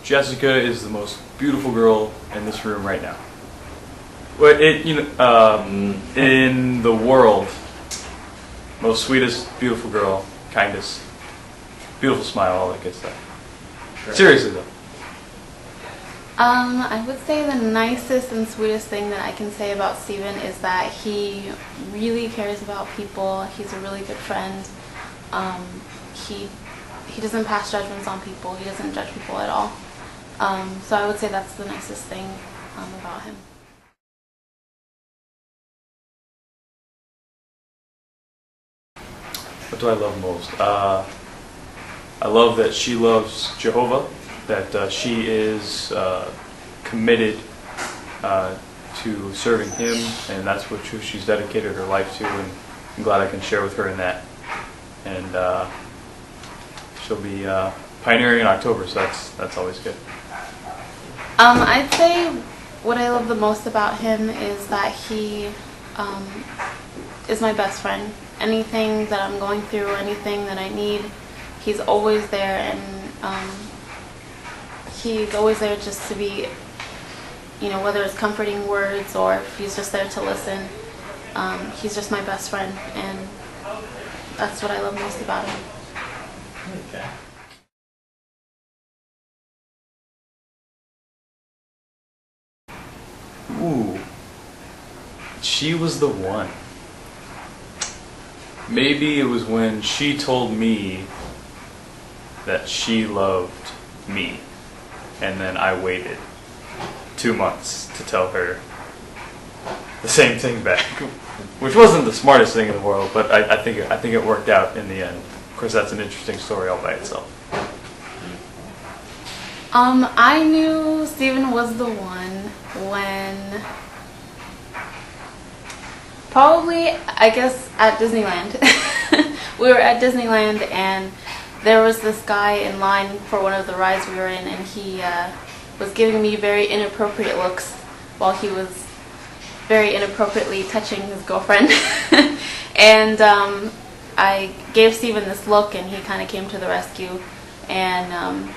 Jessica is the most beautiful girl in this room right now. Well, in the world, most sweetest, beautiful girl, kindest, beautiful smile, all that good stuff. Sure. Seriously though. I would say the nicest and sweetest thing that I can say about Steven is that he really cares about people. He's a really good friend. He doesn't pass judgments on people. He doesn't judge people at all. So I would say that's the nicest thing about him. What do I love most? I love that she loves Jehovah, that she is committed to serving Him, and that's what she's dedicated her life to, and I'm glad I can share with her in that. And she'll be pioneering in October, so that's always good. I'd say what I love the most about him is that he is my best friend. Anything that I'm going through, anything that I need, he's always there, and he's always there just to be, whether it's comforting words or if he's just there to listen. He's just my best friend, and that's what I love most about him. Okay. Ooh, she was the one. Maybe it was when she told me that she loved me, and then I waited 2 months to tell her the same thing back, which wasn't the smartest thing in the world, but I think it worked out in the end. Of course, that's an interesting story all by itself. I knew Steven was the one when, probably, I guess, at Disneyland. We were at Disneyland, and there was this guy in line for one of the rides we were in, and he was giving me very inappropriate looks while he was very inappropriately touching his girlfriend. And I gave Steven this look, and he kind of came to the rescue and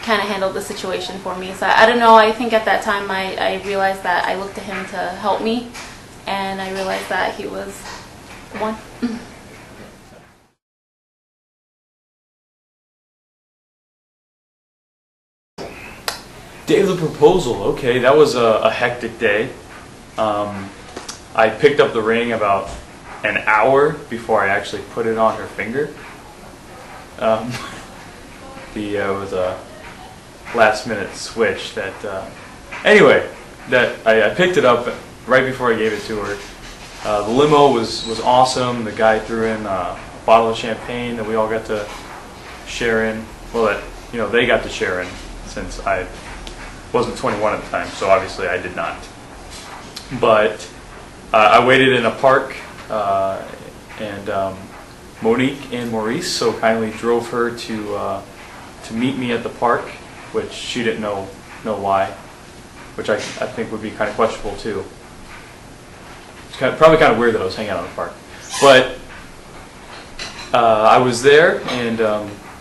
kind of handled the situation for me. So I don't know, I think at that time I realized that I looked to him to help me, and I realized that he was the one. Day of the proposal. Okay, that was a hectic day. I picked up the ring about an hour before I actually put it on her finger. It was a last-minute switch. Anyway, I picked it up right before I gave it to her. The limo was awesome. The guy threw in a bottle of champagne that we all got to share in. Well, they got to share in, since I wasn't 21 at the time, so obviously I did not. But I waited in a park, and Monique and Maurice so kindly drove her to meet me at the park, which she didn't know why, which I think would be kind of questionable too. It's probably kind of weird that I was hanging out in the park. But I was there, and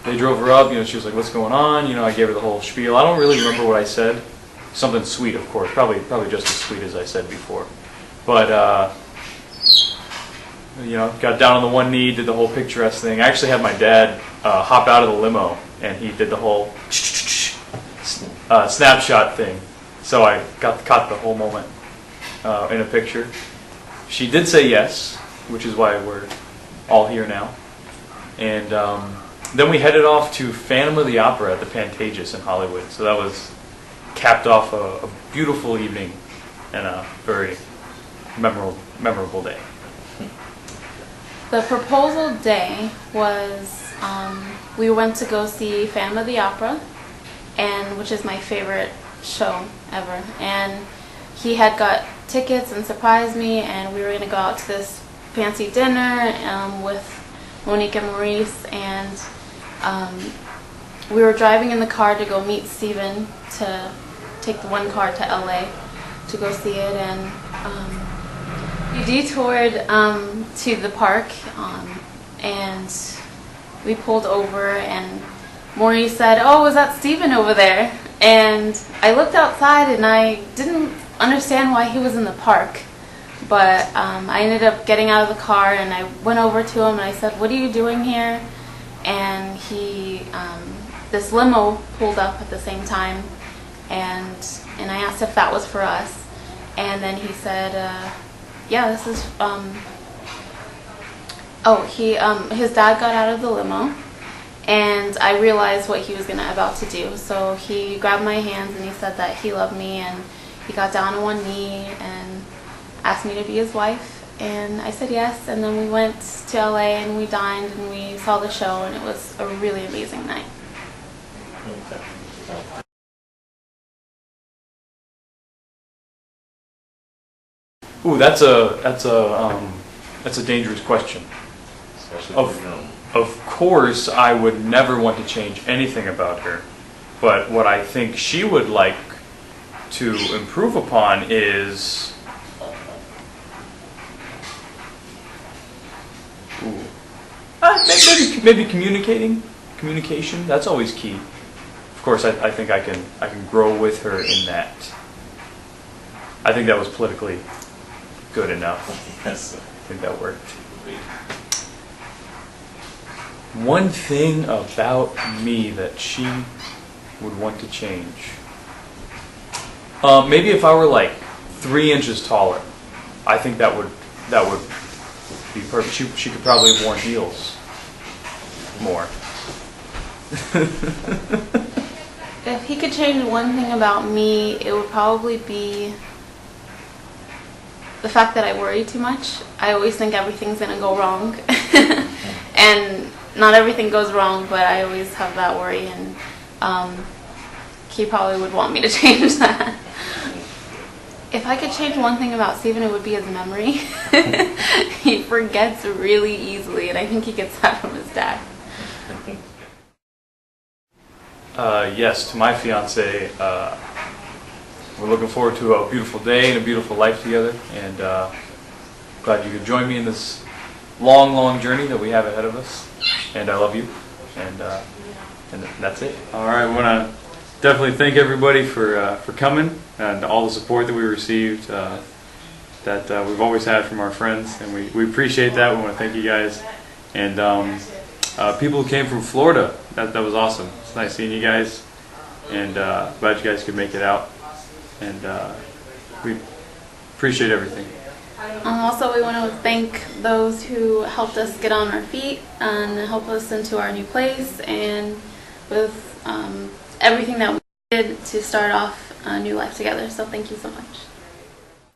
they drove her up. She was like, "What's going on?" I gave her the whole spiel. I don't really remember what I said. Something sweet, of course. Probably just as sweet as I said before. But got down on the one knee, did the whole picturesque thing. I actually had my dad hop out of the limo, and he did the whole snapshot thing. So I caught the whole moment in a picture. She did say yes, which is why we're all here now. And then we headed off to Phantom of the Opera at the Pantages in Hollywood. So that was capped off a beautiful evening and a very memorable day. The proposal day was, we went to go see Phantom of the Opera, which is my favorite show ever. And he had got tickets and surprised me, and we were going to go out to this fancy dinner with Monique and Maurice, and we were driving in the car to go meet Steven to take the one car to LA to go see it, and we detoured to the park, and we pulled over, and Maurice said, "Oh, is that Steven over there?" And I looked outside and I didn't understand why he was in the park. But I ended up getting out of the car and I went over to him and I said, "What are you doing here?" And this limo pulled up at the same time, and I asked if that was for us. And then he said, "Yeah, this is." His dad got out of the limo, and I realized what he was about to do. So he grabbed my hands and he said that he loved me, and he got down on one knee and asked me to be his wife, and I said yes. And then we went to LA and we dined and we saw the show, and it was a really amazing night. Ooh, that's a dangerous question. Of course, I would never want to change anything about her, but what I think she would like to improve upon is maybe communication. That's always key. Of course, I think I can grow with her in that. I think that was politically good enough. Yes. I think that worked. One thing about me that she would want to change. Maybe if I were like 3 inches taller, I think that would be perfect. She could probably have worn heels more. If he could change one thing about me, it would probably be the fact that I worry too much. I always think everything's gonna go wrong. And not everything goes wrong, but I always have that worry, and he probably would want me to change that. If I could change one thing about Steven, it would be his memory. He forgets really easily, and I think he gets that from his dad. Yes, to my fiance, we're looking forward to a beautiful day and a beautiful life together, and glad you could join me in this long, long journey that we have ahead of us. And I love you, and that's it. All right, I want to definitely thank everybody for coming and all the support that we received, that we've always had from our friends, and we appreciate that. We want to thank you guys, and people who came from Florida. That was awesome. It's nice seeing you guys, and glad you guys could make it out, and we appreciate everything. Also, we want to thank those who helped us get on our feet and help us into our new place, and with everything that we did to start off a new life together. So thank you so much.